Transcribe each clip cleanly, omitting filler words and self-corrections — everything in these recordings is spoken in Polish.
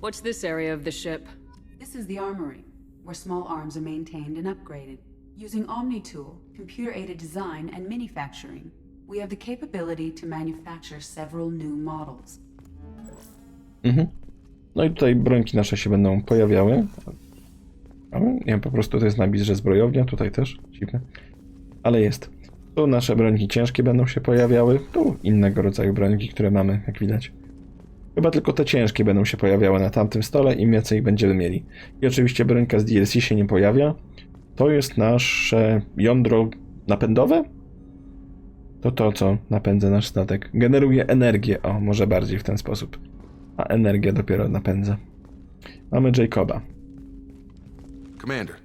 What's this area of the ship? This is the armory, where small arms are maintained and upgraded. Using Omni-Tool, computer-aided design, and manufacturing, we have the capability to manufacture several new models. No i tutaj brońki nasze się będą pojawiały. Nie wiem, po prostu to jest napis, że zbrojownia, tutaj też, dziwne. Ale jest. Tu nasze brońki ciężkie będą się pojawiały, tu innego rodzaju brońki, które mamy, jak widać. Chyba tylko te ciężkie będą się pojawiały na tamtym stole, im więcej będziemy mieli. I oczywiście brońka z DLC się nie pojawia. To jest nasze jądro napędowe? To, co napędza nasz statek. Generuje energię, o, może bardziej w ten sposób. A energia dopiero napędza. Mamy Jacoba. Commander,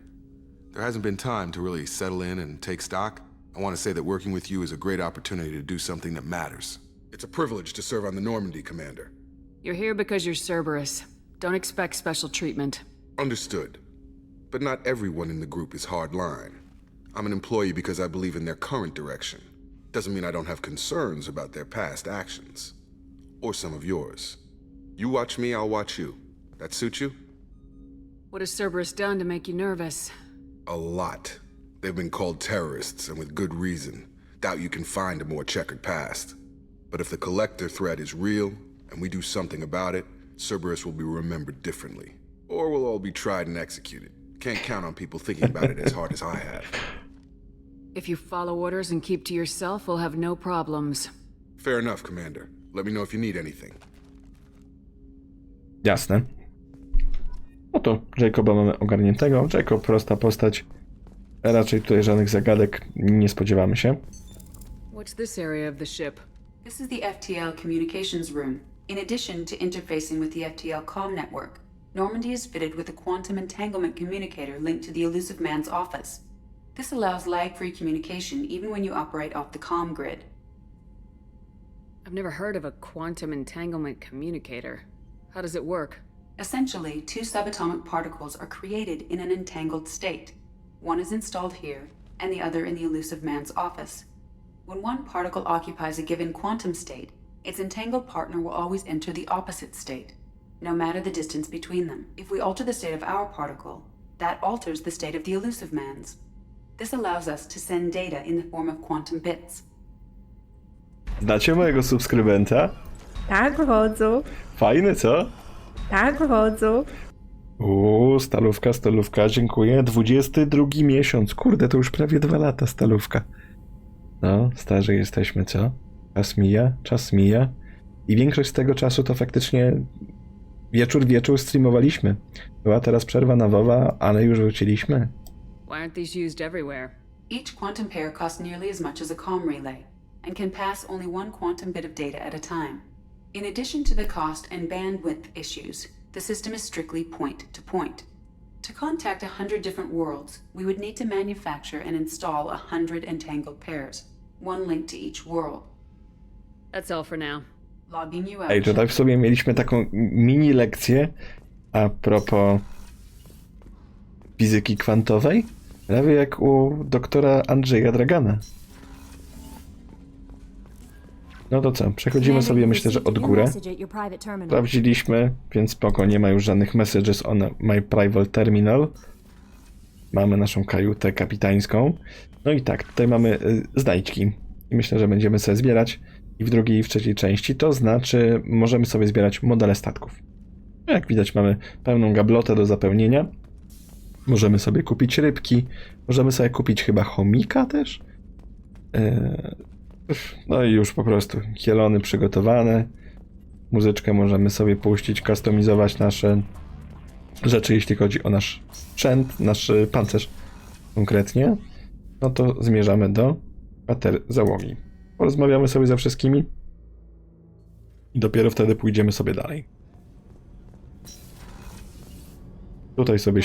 there hasn't been time to really settle in and take stock. I want to say that working with you is a great opportunity to do something that matters. It's a privilege to serve on the Normandy, Commander. You're here because you're Cerberus. Don't expect special treatment. Understood. But not everyone in the group is hardline. I'm an employee because I believe in their current direction. Doesn't mean I don't have concerns about their past actions. Or some of yours. You watch me, I'll watch you. That suit you? What has Cerberus done to make you nervous? A lot. They've been called terrorists, and with good reason. Doubt you can find a more checkered past. But if the Collector threat is real, and we do something about it, Cerberus will be remembered differently. Or we'll all be tried and executed. Can't count on people thinking about it as hard as I have. If you follow orders and keep to yourself, we'll have no problems. Fair enough, Commander. Let me know if you need anything. Jasne. No to Jacoba mamy ogarniętego. Jacob, prosta postać. Raczej tutaj żadnych zagadek nie spodziewamy się. What's this area of the ship? This is the FTL communications room. In addition to interfacing with the FTL comm network, Normandy is fitted with a quantum entanglement communicator linked to the Elusive Man's office. This allows lag-free communication even when you operate off the comm grid. I've never heard of a quantum entanglement communicator. How does it work? Essentially, two subatomic particles are created in an entangled state. One is installed here, and the other in the Elusive Man's office. When one particle occupies a given quantum state, its entangled partner will always enter the opposite state, no matter the distance between them. If we alter the state of our particle, that alters the state of the Elusive Man's. This allows us to send data in the form of quantum bits. Znacie mojego subskrybenta? Tak, wodzu. Fajny, co? Tak, wodzu. Stalówka, dziękuję. 22 miesiąc. Kurde, to już prawie 2 lata stalówka. No, starzy jesteśmy, co? Czas mija. I większość z tego czasu to faktycznie wieczór streamowaliśmy. Była teraz przerwa na WoWa, ale już wróciliśmy. Why aren't these used everywhere? Each quantum pair costs nearly as much as a comm relay, and can pass only one quantum bit of data at a time. In addition to the cost and bandwidth issues, the system is strictly point-to-point. To contact 100 different worlds, we would need to manufacture and install 100 entangled pairs, one link to each world. That's all for now. Logging you out. Ej, tutaj w sobie mieliśmy taką mini lekcję a propos fizyki kwantowej, prawie jak u doktora Andrzeja Dragana. No to co, przechodzimy sobie, myślę, że od góry. Sprawdziliśmy, więc spoko, nie ma już żadnych messages on my private terminal. Mamy naszą kajutę kapitańską. No i tak, tutaj mamy znajdźki. I myślę, że będziemy sobie zbierać i w drugiej i w trzeciej części. To znaczy, możemy sobie zbierać modele statków. Jak widać, mamy pełną gablotę do zapełnienia. Możemy sobie kupić rybki. Możemy sobie kupić chyba chomika też. No i już po prostu kielony przygotowane. Muzyczkę możemy sobie puścić, kustomizować nasze rzeczy, jeśli chodzi o nasz sprzęt, nasz pancerz konkretnie. No to zmierzamy do kwater załogi. Porozmawiamy sobie ze wszystkimi i dopiero wtedy pójdziemy sobie dalej. Tutaj sobie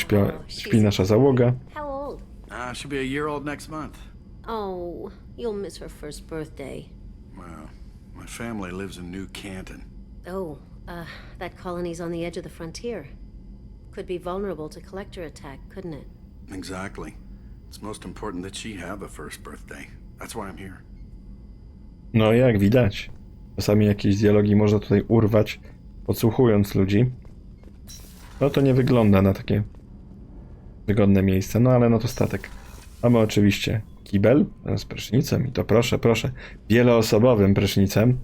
śpi nasza załoga. How old? She'll be a year old next month. Oh, you'll miss her first birthday. Well, my family lives in New Canton. Oh, that colony's on the edge of the frontier. Could be vulnerable to collector attack, couldn't it? Exactly. It's most important that she have a first birthday. That's why I'm here. No jak widać. Czasami jakieś dialogi można tutaj urwać, podsłuchując ludzi. No to nie wygląda na takie wygodne miejsce, no ale no to statek. Mamy oczywiście kibel z prysznicem i to proszę, proszę, wieloosobowym prysznicem.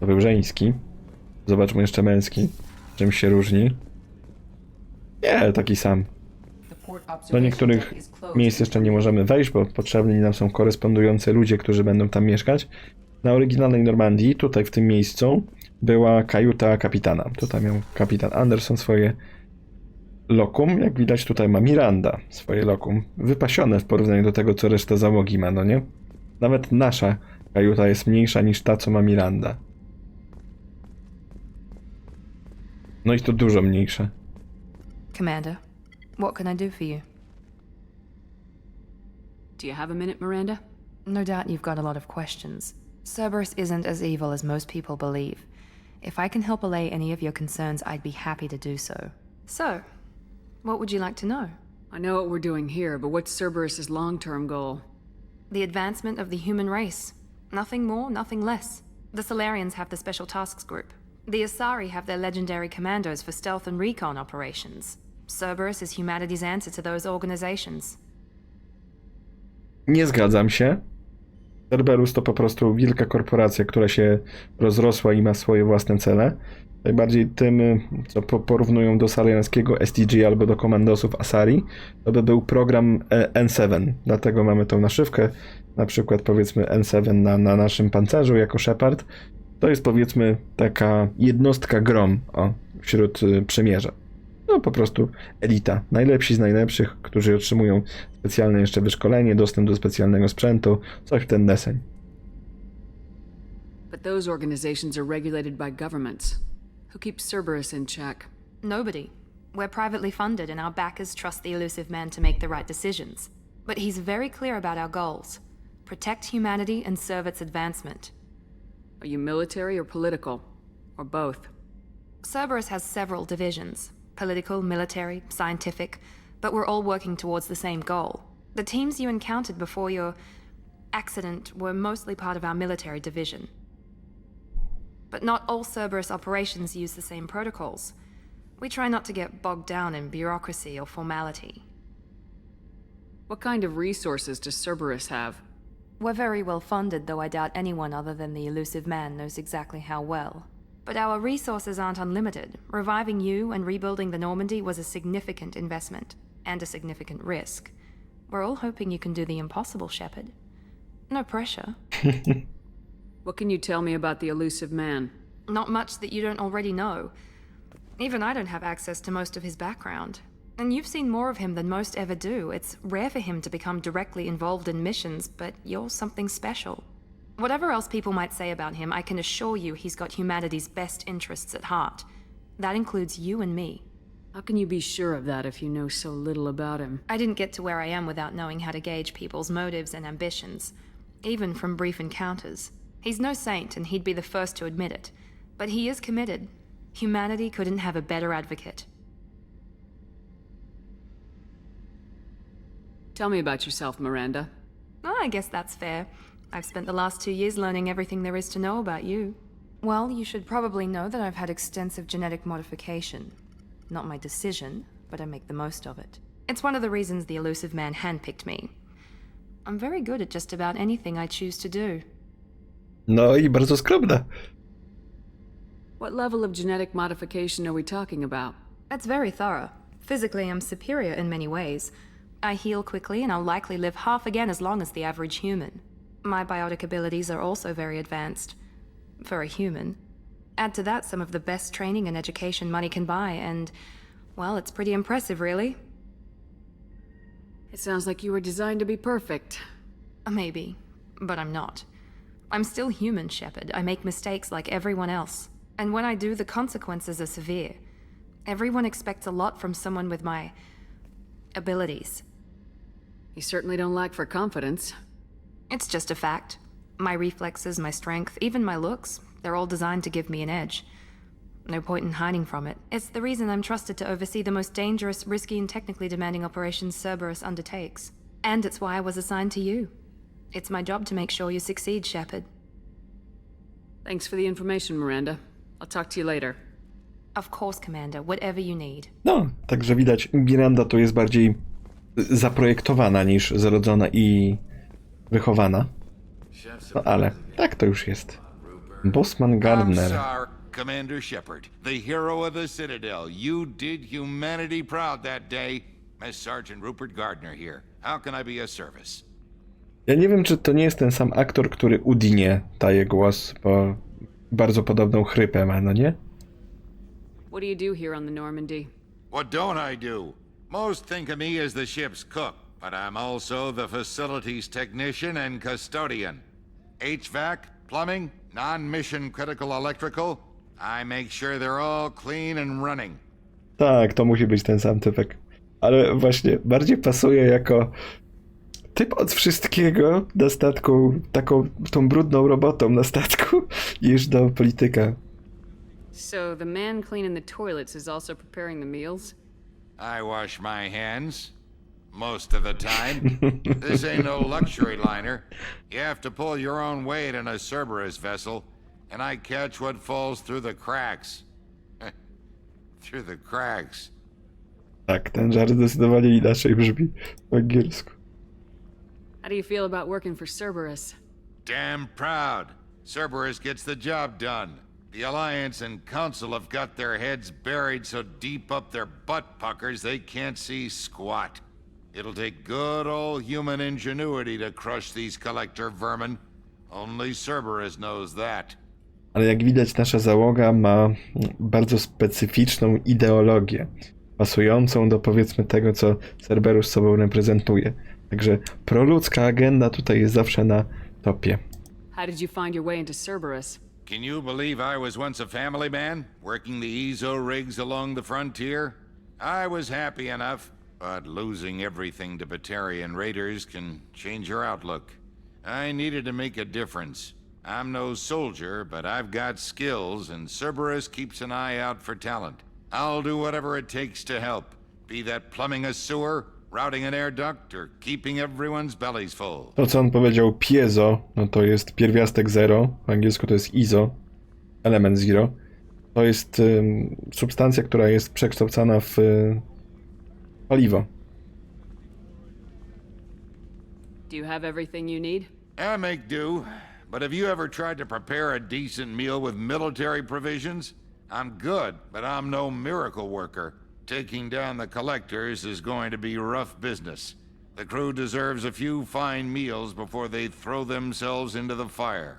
To był żeński. Zobaczmy jeszcze męski. Czym się różni? Nie, taki sam. Do niektórych miejsc jeszcze nie możemy wejść, bo potrzebni nam są korespondujący ludzie, którzy będą tam mieszkać. Na oryginalnej Normandii, tutaj w tym miejscu, była kajuta kapitana. Tutaj miał kapitan Anderson swoje lokum. Jak widać, tutaj ma Miranda swoje lokum. Wypasione w porównaniu do tego, co reszta załogi ma, no nie? Nawet nasza kajuta jest mniejsza niż ta, co ma Miranda. No i to dużo mniejsze. Commander, what can I do for you? Do you have a minute, Miranda? No doubt you've got a lot of questions. Cerberus isn't as evil as most people believe. If I can help allay any of your concerns, I'd be happy to do so. So, what would you like to know? I know what we're doing here, but what's Cerberus's long-term goal? The advancement of the human race. Nothing more, nothing less. The Solarians have the Special Tasks Group. The Asari have their legendary commandos for stealth and recon operations. Cerberus is humanity's answer to those organizations. Nie zgadzam się. Cerberus to po prostu wielka korporacja, która się rozrosła i ma swoje własne cele. Najbardziej tym, co porównują do salariańskiego STG albo do komandosów Asari, to by był program N7. Dlatego mamy tą naszywkę, na przykład powiedzmy N7 na naszym pancerzu jako Shepard. To jest powiedzmy taka jednostka grom wśród przymierza. No po prostu elita. Najlepsi z najlepszych, którzy otrzymują specjalne jeszcze wyszkolenie, dostęp do specjalnego sprzętu, coś w ten deseń. But those organizations are regulated by governments. Who keeps Cerberus in check? Nobody. We're privately funded and our backers trust the elusive man to make the right decisions. But he's very clear about our goals. Protect humanity and serve its advancement. Are you military or political? Or both? Cerberus has several divisions. Political, military, scientific, but we're all working towards the same goal. The teams you encountered before your accident were mostly part of our military division. But not all Cerberus operations use the same protocols. We try not to get bogged down in bureaucracy or formality. What kind of resources does Cerberus have? We're very well funded, though I doubt anyone other than the elusive man knows exactly how well. But our resources aren't unlimited. Reviving you and rebuilding the Normandy was a significant investment, and a significant risk. We're all hoping you can do the impossible, Shepard. No pressure. What can you tell me about the elusive man? Not much that you don't already know. Even I don't have access to most of his background. And you've seen more of him than most ever do. It's rare for him to become directly involved in missions, but you're something special. Whatever else people might say about him, I can assure you he's got humanity's best interests at heart. That includes you and me. How can you be sure of that if you know so little about him? I didn't get to where I am without knowing how to gauge people's motives and ambitions, even from brief encounters. He's no saint, and he'd be the first to admit it. But he is committed. Humanity couldn't have a better advocate. Tell me about yourself, Miranda. Oh, I guess that's fair. I've spent the last 2 years learning everything there is to know about you. Well, you should probably know that I've had extensive genetic modification. Not my decision, but I make the most of it. It's one of the reasons the elusive man handpicked me. I'm very good at just about anything I choose to do. No i bardzo skromna. What level of genetic modification are we talking about? That's very thorough. Physically, I'm superior in many ways. I heal quickly, and I'll likely live half again as long as the average human. My biotic abilities are also very advanced. For a human. Add to that some of the best training and education money can buy, and, well, it's pretty impressive, really. It sounds like you were designed to be perfect. Maybe, but I'm not. I'm still human, Shepard. I make mistakes like everyone else. And when I do, the consequences are severe. Everyone expects a lot from someone with my abilities. You certainly don't lack for confidence. It's just a fact. My reflexes, my strength, even my looks, they're all designed to give me an edge. No point in hiding from it. It's the reason I'm trusted to oversee the most dangerous, risky, and technically demanding operations Cerberus undertakes. And it's why I was assigned to you. It's my job to make sure you succeed, Shepard. Thanks for the information, Miranda. I'll talk to you later. Of course, Commander, whatever you need. No, także widać, Miranda to jest bardziej zaprojektowana niż zrodzona i wychowana. No ale tak to już jest. Bossman Gardner. Commander Shepard, the hero of the Citadel. You did humanity proud that day. Miss Sergeant Rupert Gardner here. How can I be of service? Ja nie wiem, czy to nie jest ten sam aktor, który Udinie daje głos, bo bardzo podobną chrypę ma, no nie? What do you do here on the Normandy? What don't I do? Most think of me as the ship's cook, but I'm also the facilities technician and custodian. HVAC, plumbing, non-mission critical electrical. I make sure they're all clean and running. Tak, to musi być ten sam typek. Ale właśnie bardziej pasuje jako typ od wszystkiego na statku, tą brudną robotą na statku, niż do polityka. So the man cleaning the toilets is also preparing the meals? I wash my hands. Most of the time. This ain't no luxury liner. You have to pull your own weight in a Cerberus vessel, and I catch what falls through the cracks. Through the cracks. Tak, ten żart zdecydowanie inaczej brzmi po angielsku. How do you feel about working for Cerberus? Damn proud. Cerberus gets the job done. The Alliance and Council have got their heads buried so deep up their butt puckers they can't see squat. It'll take good old human ingenuity to crush these collector vermin. Only Cerberus knows that. Ale jak widać, nasza załoga ma bardzo specyficzną ideologię, pasującą do, powiedzmy, tego, co Cerberus sobą reprezentuje. Także proludzka agenda tutaj jest zawsze na topie. How did you find your way into Cerberus? Can you believe I was once a family man, working the EZO rigs along the frontier? I was happy enough, but losing everything to Batarian raiders can change your outlook. I needed to make a difference. I'm no soldier, but I've got skills, and Cerberus keeps an eye out for talent. I'll do whatever it takes to help, be that plumbing a sewer, routing an air duct, or keeping everyone's bellies full. To, co on powiedział piezo, no to jest pierwiastek zero, po angielsku to jest izo, element zero. To jest substancja, która jest przekształcana w paliwo. Do you have everything you need? I make do, but have you ever tried to prepare a decent meal with military provisions? I'm good, but I'm no miracle worker. Taking down the collectors is going to be rough business. The crew deserves a few fine meals before they throw themselves into the fire.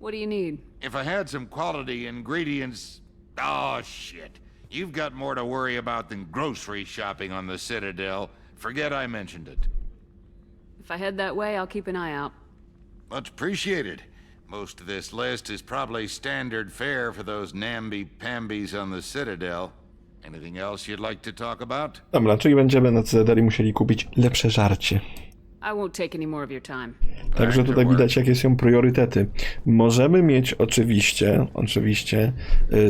What do you need? If I had some quality ingredients... Oh, shit. You've got more to worry about than grocery shopping on the Citadel. Forget I mentioned it. If I head that way, I'll keep an eye out. Much appreciated. Most of this list is probably standard fare for those namby-pambies on the Citadel. Anything else you'd like to talk about? Dobra, czyli będziemy na Cytadeli musieli kupić lepsze żarcie. I won't take any more of your time. Także tutaj widać, jakie są priorytety. Możemy mieć oczywiście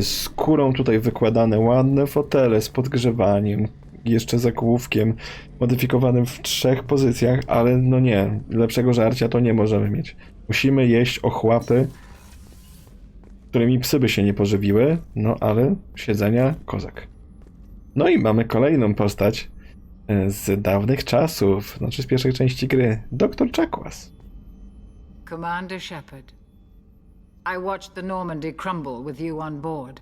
skórą tutaj wykładane ładne fotele z podgrzewaniem, jeszcze zakłówkiem, modyfikowanym w 3 pozycjach, ale no nie, lepszego żarcia to nie możemy mieć. Musimy jeść ochłapy, którymi psy by się nie pożywiły, no ale siedzenia kozak. No i mamy kolejną postać z dawnych czasów, znaczy z pierwszej części gry, Dr. Chakwas. Commander Shepard, I watched the Normandy crumble with you on board.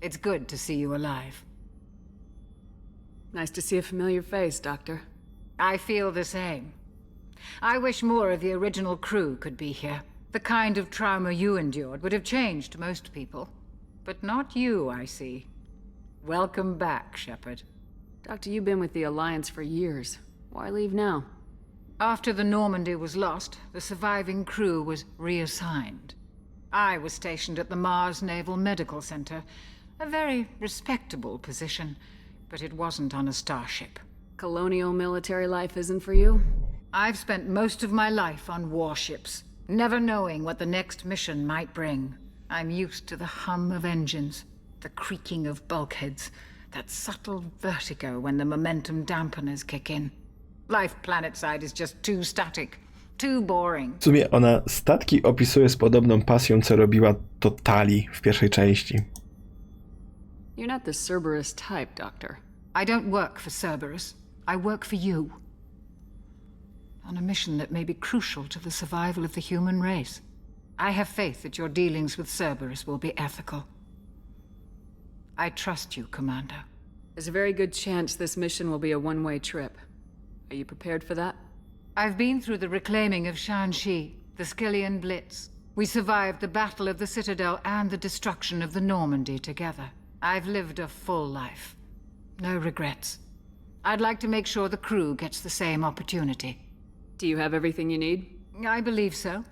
It's good to see you alive. Nice to see a familiar face, Doctor. I feel the same. I wish more of the original crew could be here. The kind of trauma you endured would have changed most people. But not you, I see. Welcome back, Shepard. Doctor, you've been with the Alliance for years. Why leave now? After the Normandy was lost, the surviving crew was reassigned. I was stationed at the Mars Naval Medical Center, a very respectable position, but it wasn't on a starship. Colonial military life isn't for you? I've spent most of my life on warships, never knowing what the next mission might bring. I'm used to the hum of engines, the creaking of bulkheads, that subtle vertigo when the momentum dampeners kick in. Life planetside is just too static, too boring. W sumie ona statki opisuje z podobną pasją, co robiła to Tali w pierwszej części. You're not the Cerberus type, Doctor. I don't work for Cerberus. I work for you. On a mission that may be crucial to the survival of the human race. I have faith that your dealings with Cerberus will be ethical. I trust you, Commander. There's a very good chance this mission will be a one-way trip. Are you prepared for that? I've been through the reclaiming of Shanxi, the Skillian Blitz. We survived the Battle of the Citadel and the destruction of the Normandy together. I've lived a full life. No regrets. I'd like to make sure the crew gets the same opportunity. Do you have everything you need? I believe so.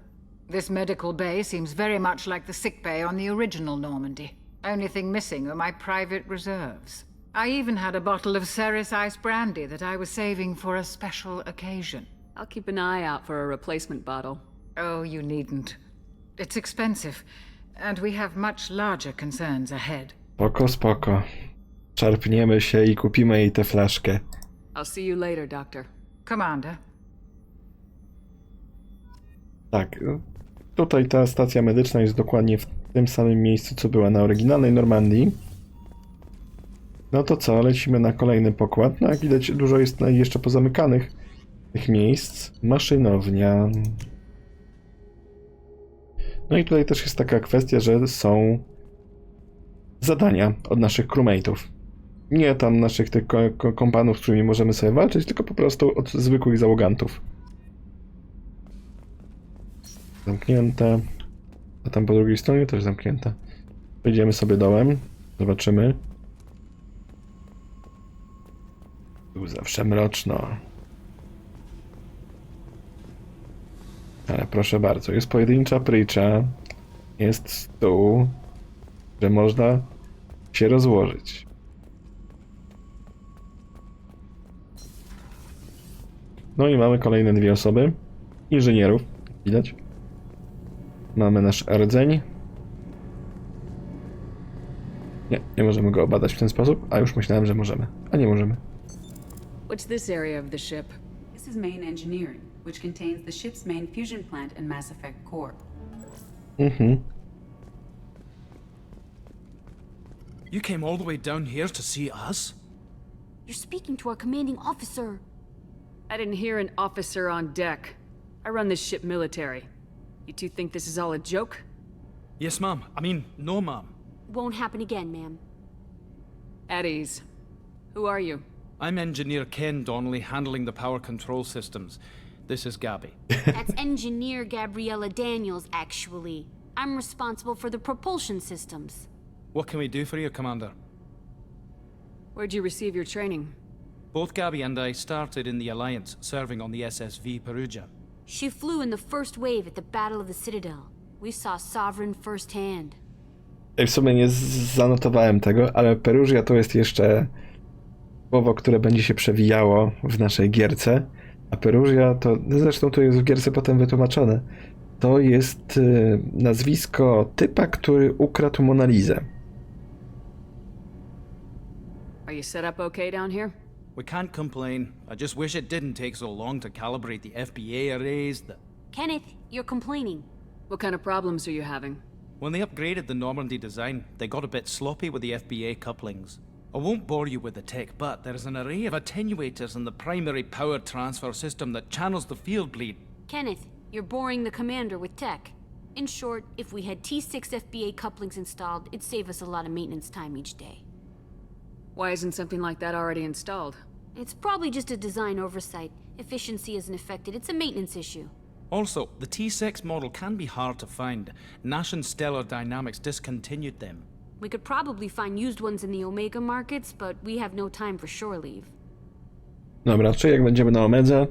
This medical bay seems very much like the sick bay on the original Normandy. Only thing missing are my private reserves. I even had a bottle of Ceres ice brandy that I was saving for a special occasion. I'll keep an eye out for a replacement bottle. Oh, you needn't. It's expensive, and we have much larger concerns ahead. Spoko, spoko. Czarpniemy się i kupimy jej tę flaszkę. I'll see you later, Doctor. Commander. Tak, tutaj ta stacja medyczna jest dokładnie w tym samym miejscu, co była na oryginalnej Normandii. No to co, lecimy na kolejny pokład. No jak widać, dużo jest jeszcze pozamykanych tych miejsc. Maszynownia. No i tutaj też jest taka kwestia, że są zadania od naszych crewmate'ów. Nie tam naszych tych kompanów, z którymi możemy sobie walczyć, tylko po prostu od zwykłych załogantów. Zamknięte. A tam po drugiej stronie też zamknięte. Wejdziemy sobie dołem. Zobaczymy. Tu zawsze mroczno. Ale proszę bardzo, jest pojedyncza prycza. Jest stół, że można się rozłożyć. No i mamy kolejne dwie osoby. Inżynierów, widać. Mamy nasz rdzeń. Nie możemy go obadać w ten sposób, a już myślałem, że możemy. A nie możemy. What's this area of the ship? This is main engineering, which contains the ship's main fusion plant and Mass Effect core. You came all the way down here to see us? You're speaking to our commanding officer. I didn't hear an officer on deck. I run this ship military. You two think this is all a joke? Yes, ma'am. I mean, no, ma'am. Won't happen again, ma'am. At ease. Who are you? I'm Engineer Ken Donnelly, handling the power control systems. This is Gabby. That's Engineer Gabriella Daniels, actually. I'm responsible for the propulsion systems. What can we do for you, Commander? Where'd you receive your training? Both Gabby and I started in the Alliance, serving on the SSV Perugia. She flew in the first wave at the Battle of the Citadel. We saw Sovereign firsthand. W sumie nie zanotowałem tego, ale Perugia to jest jeszcze słowo, które będzie się przewijało w naszej gierce. A Perugia to, zresztą to jest w gierce potem wytłumaczone, to jest nazwisko typa, który ukradł Monalizę. Are you set up okay down here? We can't complain. I just wish it didn't take so long to calibrate the FBA arrays. Kenneth, you're complaining. What kind of problems are you having? When they upgraded the Normandy design, they got a bit sloppy with the FBA couplings. I won't bore you with the tech, but there's an array of attenuators in the primary power transfer system that channels the field bleed. Kenneth, you're boring the commander with tech. In short, if we had T6 FBA couplings installed, it'd save us a lot of maintenance time each day. Why isn't something like that already installed? It's probably just a design oversight. Efficiency isn't affected, it's a maintenance issue. Also, the T6 model can be hard to find. Nash and Stellar Dynamics discontinued them. We could probably find used ones in the Omega markets, but we have no time for shore leave. Dobra, czy jak będziemy na Omedze,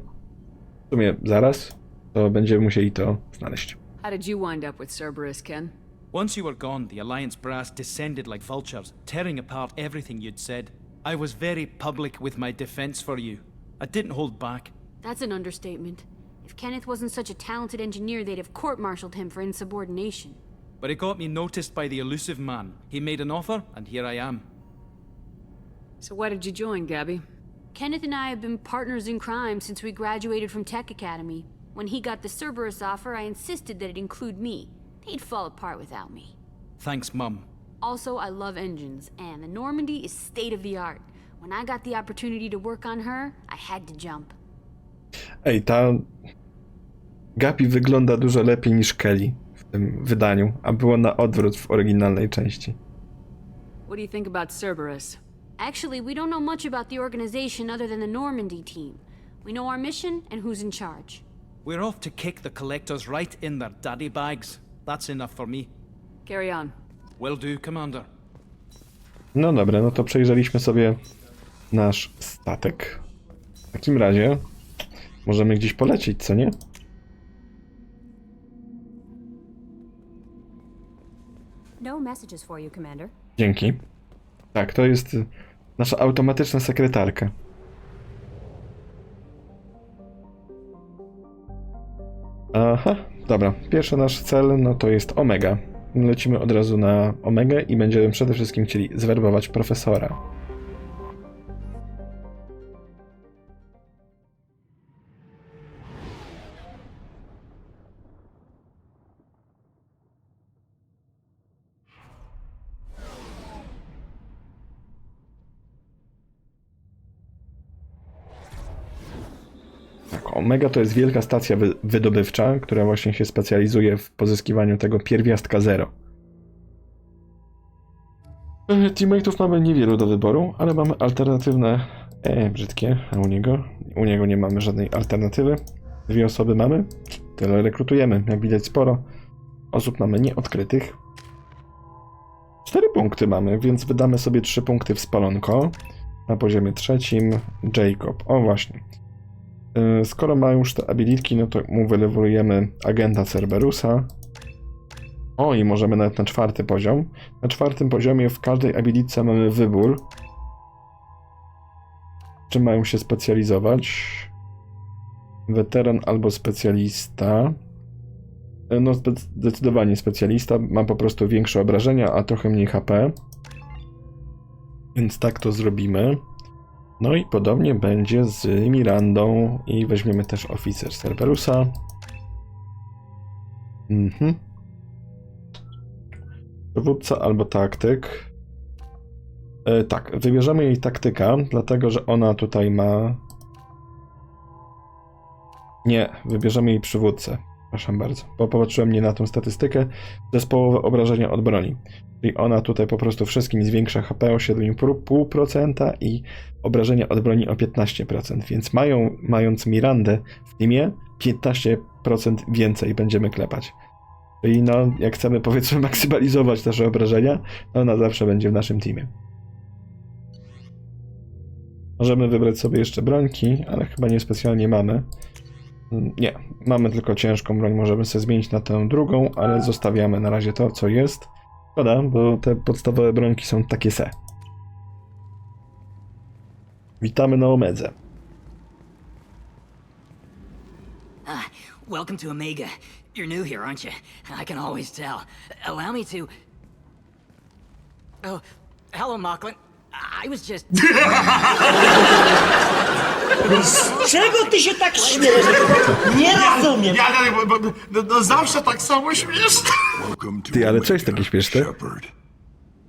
w sumie zaraz, to będziemy musieli to znaleźć. How did you wind up with Cerberus, Ken? Once you were gone, the Alliance brass descended like vultures, tearing apart everything you'd said. I was very public with my defense for you. I didn't hold back. That's an understatement. If Kenneth wasn't such a talented engineer, they'd have court-martialed him for insubordination. But it got me noticed by the elusive man. He made an offer, and here I am. So why did you join, Gabby? Kenneth and I have been partners in crime since we graduated from Tech Academy. When he got the Cerberus offer, I insisted that it include me. They'd fall apart without me. Thanks, Mum. Also, I love engines, and the Normandy is state of the art. When I got the opportunity to work on her, I had to jump. Ej, ta Gapi wygląda dużo lepiej niż Kelly w tym wydaniu, a było na odwrót w oryginalnej części. What do you think about Cerberus? Actually, we don't know much about the organization other than the Normandy team. We know our mission and who's in charge. We're off to kick the collectors right in their daddy bags. That's enough for me. Carry on. Will do, Commander. No dobra, no to przejrzeliśmy sobie nasz statek. W takim razie możemy gdzieś polecieć, co nie? No messages for you, Commander. Dzięki. Tak, to jest nasza automatyczna sekretarka. Aha, dobra. Pierwszy nasz cel, no to jest Omega. Lecimy od razu na Omegę i będziemy przede wszystkim chcieli zwerbować profesora. Omega to jest wielka stacja wydobywcza, która właśnie się specjalizuje w pozyskiwaniu tego pierwiastka zero. Teammateów mamy niewielu do wyboru, ale mamy alternatywne... brzydkie, a u niego nie mamy żadnej alternatywy. 2 osoby mamy, tyle rekrutujemy. Jak widać sporo osób mamy nieodkrytych. 4 punkty mamy, więc wydamy sobie 3 punkty w spalonko. Na poziomie 3 Jacob. O właśnie. Skoro ma już te abilitki, no to mu wylewujemy agenta Cerberusa. O, i możemy nawet na 4. poziom. Na 4. poziomie w każdej abilitce mamy wybór, czym mają się specjalizować. Weteran albo specjalista. No zdecydowanie specjalista. Ma po prostu większe obrażenia, a trochę mniej HP. Więc tak to zrobimy. No i podobnie będzie z Mirandą i weźmiemy też oficer Cerberusa. Dowódca albo taktyk. Tak, wybierzemy jej taktyka, dlatego że ona tutaj ma... Nie, wybierzemy jej przywódcę. Proszę bardzo, bo popatrzyłem nie na tą statystykę. Zespołowe obrażenia od broni. Czyli ona tutaj po prostu wszystkim zwiększa HP o 7,5% i obrażenia od broni o 15%, więc mając Mirandę w teamie, 15% więcej będziemy klepać. Czyli no, jak chcemy powiedzmy maksymalizować nasze obrażenia, to ona zawsze będzie w naszym teamie. Możemy wybrać sobie jeszcze brońki, ale chyba nie specjalnie mamy. Nie, mamy tylko ciężką broń, możemy sobie zmienić na tę drugą, ale zostawiamy na razie to, co jest. Szkoda, bo te podstawowe brońki są takie se. Witamy na Omedze. Welcome to Omega. You're new here, aren't you? I can always tell. Allow me to... Oh, hello, Mocklin. I was just... Z czego ty się tak śmiejesz? Nie rozumiem. No zawsze tak samo śmiesz. Ty, ale co jest takie śmieszne?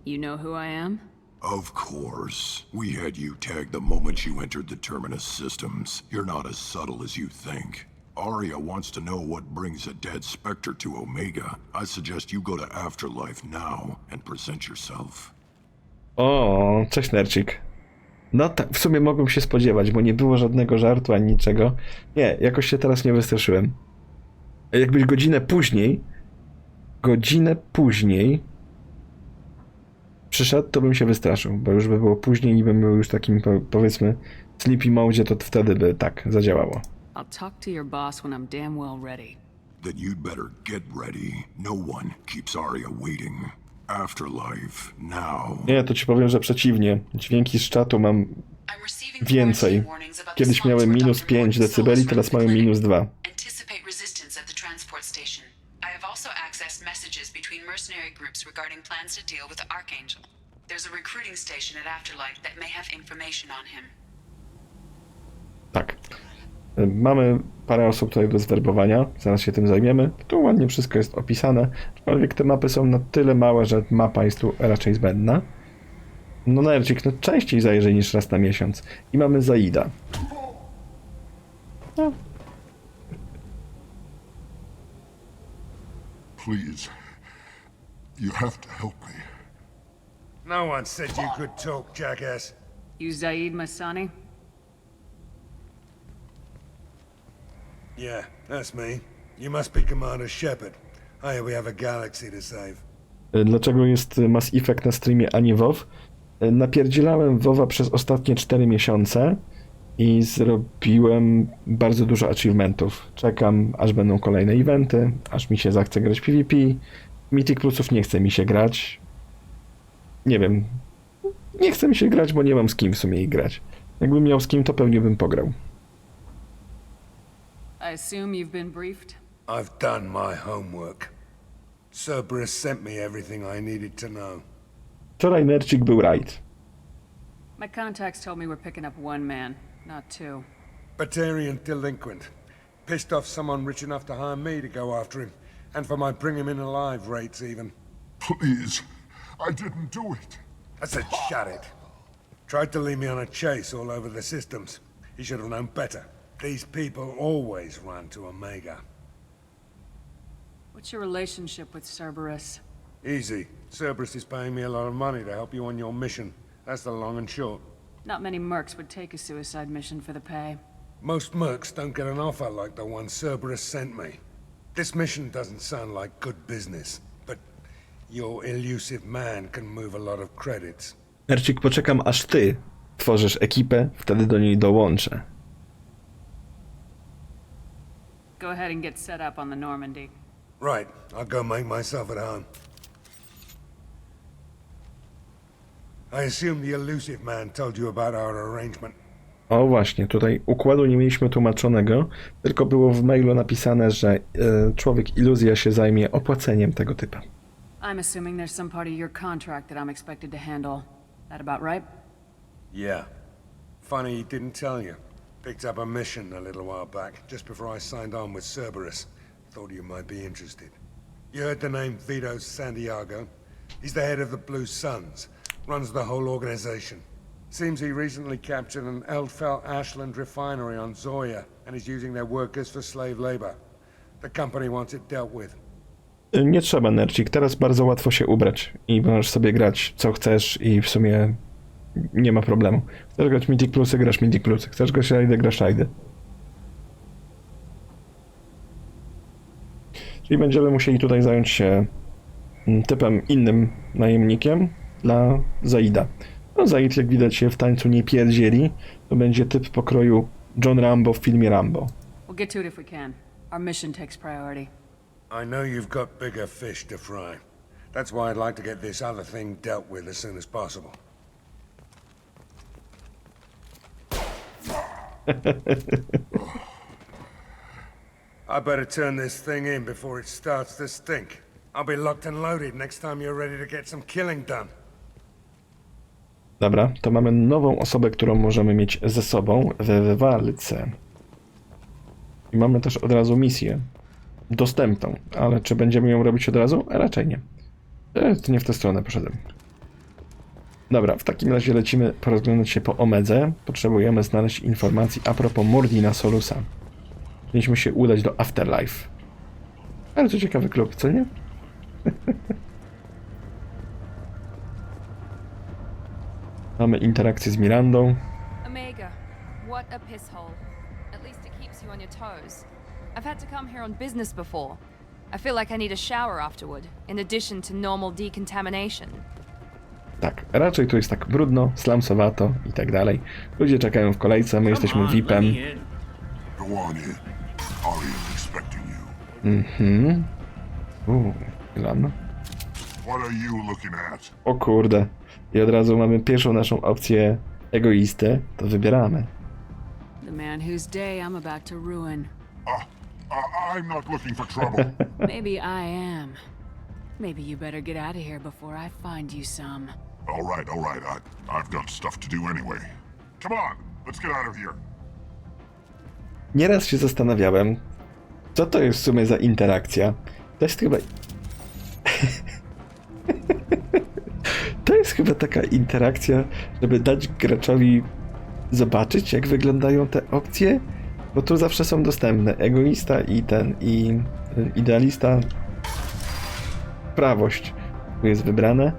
You know who I am? Of course. We had you tagged the moment you entered the Terminus systems. You're not as subtle as you think. Aria wants to know what brings a dead Spectre to Omega. I suggest you go to Afterlife now and present yourself. O, cześć Nercik. No tak, w sumie mogłem się spodziewać, bo nie było żadnego żartu ani niczego. Nie, jakoś się teraz nie wystraszyłem. Jakbyś godzinę później przyszedł, to bym się wystraszył, bo już by było później i bym był już takim, powiedzmy, sleepy mode, to wtedy by tak zadziałało. I'll talk to your boss when I'm damn well ready. Then you'd better get ready. No one keeps Aria waiting. Afterlife, now. Nie, to ci powiem, że przeciwnie. Dźwięki z czatu mam więcej. Kiedyś miałem minus 5 decybeli, teraz mają minus 2. Anticipate resistance at the transport station. I have also accessed messages between mercenary groups regarding plans to deal with the Archangel. There's a recruiting station at Afterlife that may have information on him. Tak. Mamy parę osób tutaj do zwerbowania, zaraz się tym zajmiemy. Tu ładnie wszystko jest opisane, aczkolwiek te mapy są na tyle małe, że mapa jest tu raczej zbędna. No Nercik, no częściej zajrzy niż raz na miesiąc. I mamy Zaida. No. Please, you have to help me. No one said you could talk, jackass. You Zaid Masani? Yeah, that's me. You must be Commander Shepard. I hear we have a galaxy to save. Dlaczego jest Mass Effect na streamie, a nie WoW? Napierdzielałem WoWa przez ostatnie 4 miesiące i zrobiłem bardzo dużo achievementów. Czekam, aż będą kolejne eventy, aż mi się zachce grać PvP. Mythic Plusów nie chce mi się grać. Nie wiem. Nie chce mi się grać, bo nie mam z kim w sumie ich grać. Jakbym miał z kim, to pewnie bym pograł. I assume you've been briefed? I've done my homework. Cerberus sent me everything I needed to know. Wczoraj Nercik był right. My contacts told me we're picking up one man, not two. Batarian delinquent. Pissed off someone rich enough to hire me to go after him. And for my bring him in alive rates even. Please, I didn't do it. I said shut it. Tried to lead me on a chase all over the systems. He should have known better. These people always run to Omega. What's your relationship with Cerberus? Easy. Cerberus is paying me a lot of money to help you on your mission. That's the long and short. Not many mercs would take a suicide mission for the pay. Most mercs don't get an offer like the one Cerberus sent me. This mission doesn't sound like good business, but your elusive man can move a lot of credits. Nercik, poczekam aż ty tworzysz ekipę, wtedy do niej dołączę. Go ahead and get set up on the Normandy. Right, I'll go make myself at home. I assume the elusive man told you about our arrangement. O właśnie, tutaj układu nie mieliśmy tłumaczonego, tylko było w mailu napisane, że człowiek iluzja się zajmie opłaceniem tego typa. I'm assuming there's some part of your contract that I'm expected to handle. That about right? Yeah. Funny he didn't tell you. Picked up a mission a little while back, just before I signed on with Cerberus. Thought you might be interested. You heard the name Vito Santiago? He's the head of the Blue Suns. Runs the whole organization. Seems he recently captured an Eldfell Ashland refinery on Zoya and is using their workers for slave labor. The company wants it dealt with. Nie trzeba, Nercik. Teraz bardzo łatwo się ubrać i możesz sobie grać co chcesz i w sumie nie ma problemu. Chcesz grać Mythic Plusy, grasz Mythic Plusy. Chcesz grać Raidy, grasz Raidy. Czyli będziemy musieli tutaj zająć się typem innym najemnikiem dla Zaida. No Zaid, jak widać, się w tańcu nie pierdzieli. To będzie typ pokroju John Rambo w filmie Rambo. We'll get to it if we can. Our mission takes priority. I know you've got bigger fish to fry. That's why I'd like to get this other thing dealt with as soon as possible. I better turn this thing in before it starts to stink. I'll be locked and loaded next time you're ready to get some killing done. Dobra, to mamy nową osobę, którą możemy mieć ze sobą w walce. I mamy też od razu misję dostępną, ale czy będziemy ją robić od razu? Raczej nie. To nie w tę stronę poszedłem. Dobra, w takim razie lecimy porozglądać się po Omedze. Potrzebujemy znaleźć informacji a propos Mordina Solusa. Mieliśmy się udać do Afterlife. Bardzo ciekawy klub, co nie? Mamy interakcję z Mirandą. Omega, what a piss hole. At least it keeps you on your toes. I've had to come here on business before. I feel like I need a shower afterward, in addition to normal decontamination. Tak, raczej tu jest tak brudno, slamsowato i tak dalej. Ludzie czekają w kolejce, my jesteśmy VIP-em. Mhm. Lan. O kurde. I od razu mamy pierwszą naszą opcję egoistę, to wybieramy. The man whose day I'm about to ruin. I'm not looking for trouble. Maybe I am. Maybe you better get out of here before I find you some. All right. I've got stuff to do anyway. Come on, let's get out of here. Nieraz się zastanawiałem, co to jest w sumie za interakcja. To jest chyba... To jest chyba taka interakcja, żeby dać graczowi zobaczyć, jak wyglądają te opcje, bo tu zawsze są dostępne. Egoista i idealista. Prawość tu jest wybrane.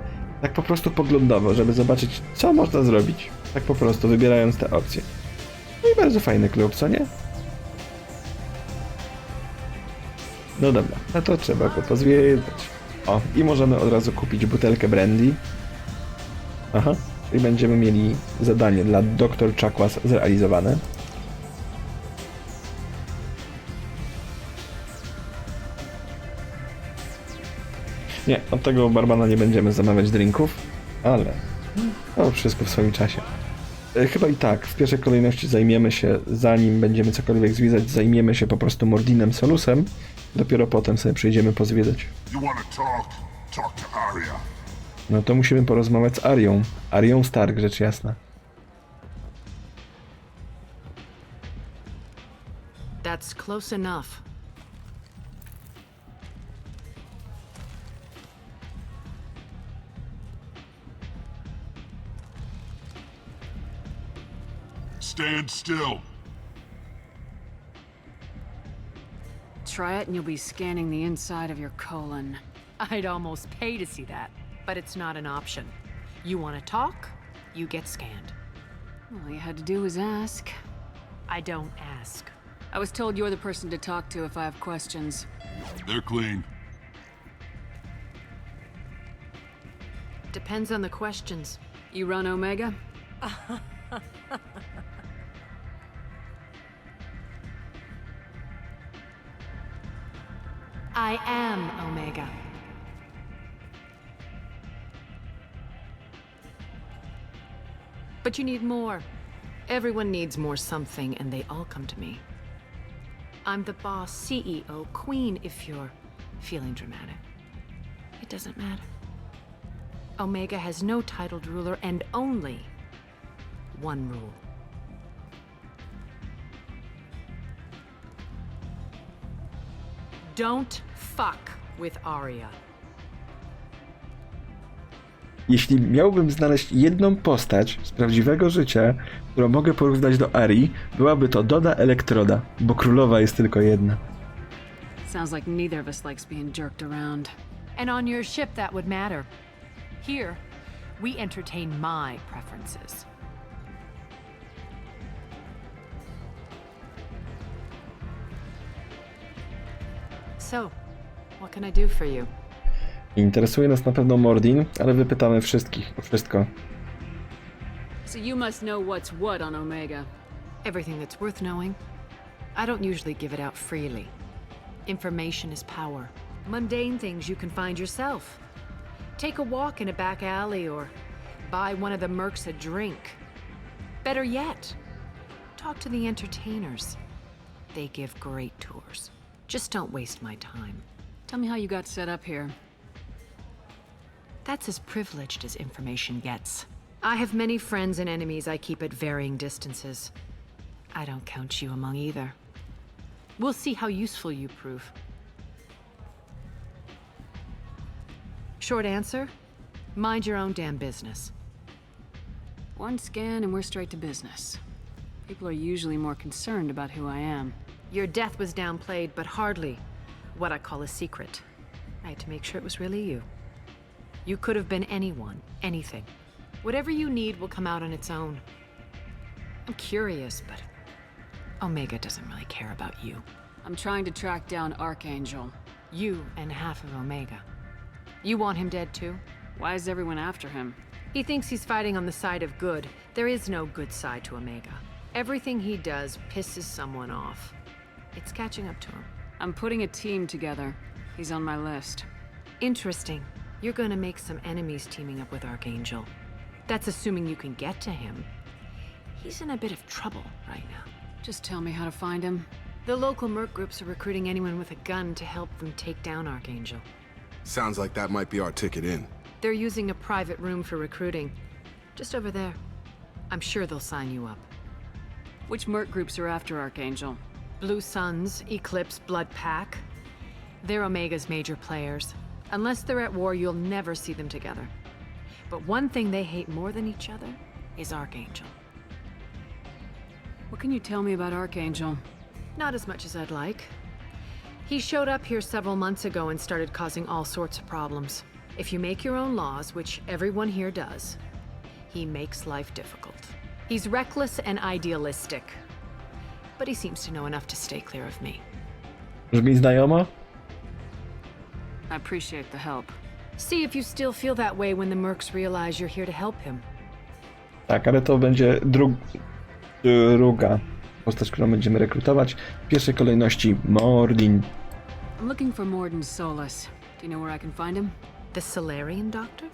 Tak po prostu poglądowo, żeby zobaczyć, co można zrobić. Tak po prostu, wybierając te opcje. No i bardzo fajny klub, co nie? No dobra, no to trzeba go pozwiedzać. O, i możemy od razu kupić butelkę brandy. Aha, i będziemy mieli zadanie dla Dr. Chakwas zrealizowane. Nie, od tego barbana nie będziemy zamawiać drinków, ale to wszystko w swoim czasie. Chyba i tak, w pierwszej kolejności zajmiemy się, zanim będziemy cokolwiek zwiedzać, zajmiemy się po prostu Mordinem Solusem. Dopiero potem sobie przejdziemy pozwiedzać. No to musimy porozmawiać z Arią. Arią Stark, rzecz jasna. That's close enough. Stand still. Try it and you'll be scanning the inside of your colon. I'd almost pay to see that, but it's not an option. You want to talk, you get scanned. All you had to do was ask. I don't ask. I was told you're the person to talk to if I have questions. They're clean. Depends on the questions. You run Omega? I am Omega. But you need more. Everyone needs more something, and they all come to me. I'm the boss, CEO, queen, if you're feeling dramatic. It doesn't matter. Omega has no titled ruler and only one rule. Don't fuck with Arya. Jeśli miałbym znaleźć jedną postać z prawdziwego życia, którą mogę porównać do Arii, byłaby to Doda Elektroda, bo królowa jest tylko jedna. Sounds like neither of us likes being jerked around. And on your ship that would matter. Here, we entertain my preferences. So, what can I do for you? Interesuje nas na pewno Mordin, ale wypytamy wszystkich o wszystko. So you must know what's what on Omega. Everything that's worth knowing. I don't usually give it out freely. Information is power. Mundane things you can find yourself. Take a walk in a back alley or buy one of the mercs a drink. Better yet, talk to the entertainers. They give great tours. Just don't waste my time. Tell me how you got set up here. That's as privileged as information gets. I have many friends and enemies I keep at varying distances. I don't count you among either. We'll see how useful you prove. Short answer, mind your own damn business. One scan and we're straight to business. People are usually more concerned about who I am. Your death was downplayed, but hardly what I call a secret. I had to make sure it was really you. You could have been anyone, anything. Whatever you need will come out on its own. I'm curious, but Omega doesn't really care about you. I'm trying to track down Archangel. You and half of Omega. You want him dead too? Why is everyone after him? He thinks he's fighting on the side of good. There is no good side to Omega. Everything he does pisses someone off. It's catching up to him. I'm putting a team together. He's on my list. Interesting. You're gonna make some enemies teaming up with Archangel. That's assuming you can get to him. He's in a bit of trouble right now. Just tell me how to find him. The local merc groups are recruiting anyone with a gun to help them take down Archangel. Sounds like that might be our ticket in. They're using a private room for recruiting. Just over there. I'm sure they'll sign you up. Which merc groups are after Archangel? Blue Suns, Eclipse, Blood Pack. They're Omega's major players. Unless they're at war, you'll never see them together. But one thing they hate more than each other is Archangel. What can you tell me about Archangel? Not as much as I'd like. He showed up here several months ago and started causing all sorts of problems. If you make your own laws, which everyone here does, he makes life difficult. He's reckless and idealistic. But he seems to know enough to stay clear of me. Brzmi znajomo? I appreciate the help. See if you still feel that way when the mercs realize you're here to help him. Tak, ale to będzie druga postać, którą będziemy rekrutować. W pierwszej kolejności Mordin. I'm looking for Morden Solus. Do you know where I can find him? The Solarian doctor?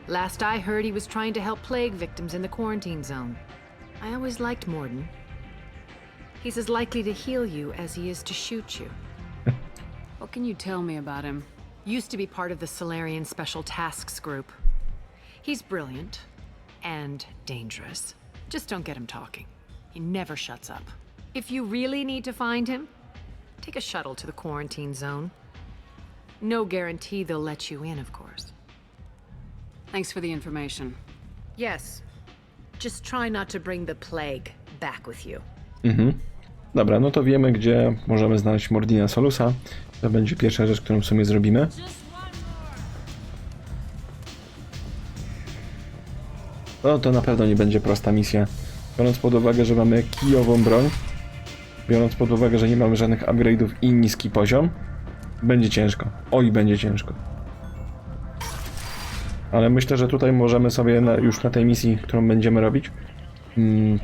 Last I heard, he was trying to help plague victims in the quarantine zone. I always liked Morden. He's as likely to heal you as he is to shoot you. What can you tell me about him? Used to be part of the Solarian Special Tasks Group. He's brilliant and dangerous. Just don't get him talking. He never shuts up. If you really need to find him, take a shuttle to the quarantine zone. No guarantee they'll let you in, of course. Thanks for the information. Yes. Just try not to bring the plague back with you. Dobra, no to wiemy, gdzie możemy znaleźć Mordina Solusa. To będzie pierwsza rzecz, którą w sumie zrobimy. No to na pewno nie będzie prosta misja. Biorąc pod uwagę, że mamy kijową broń, biorąc pod uwagę, że nie mamy żadnych upgrade'ów i niski poziom, będzie ciężko. Oj, będzie ciężko. Ale myślę, że tutaj możemy sobie już na tej misji, którą będziemy robić,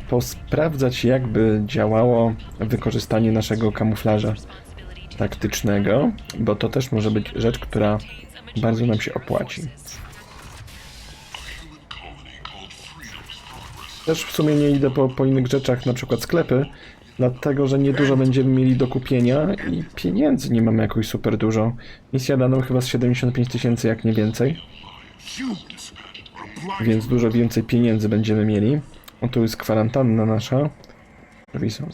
posprawdzać, jakby działało wykorzystanie naszego kamuflaża taktycznego, bo to też może być rzecz, która bardzo nam się opłaci. Też w sumie nie idę po innych rzeczach, na przykład sklepy, dlatego, że niedużo będziemy mieli do kupienia i pieniędzy nie mamy jakoś super dużo. Misja da nam chyba z 75 000, jak nie więcej. Więc dużo więcej pieniędzy będziemy mieli. O, tu jest kwarantanna nasza. Drzwi są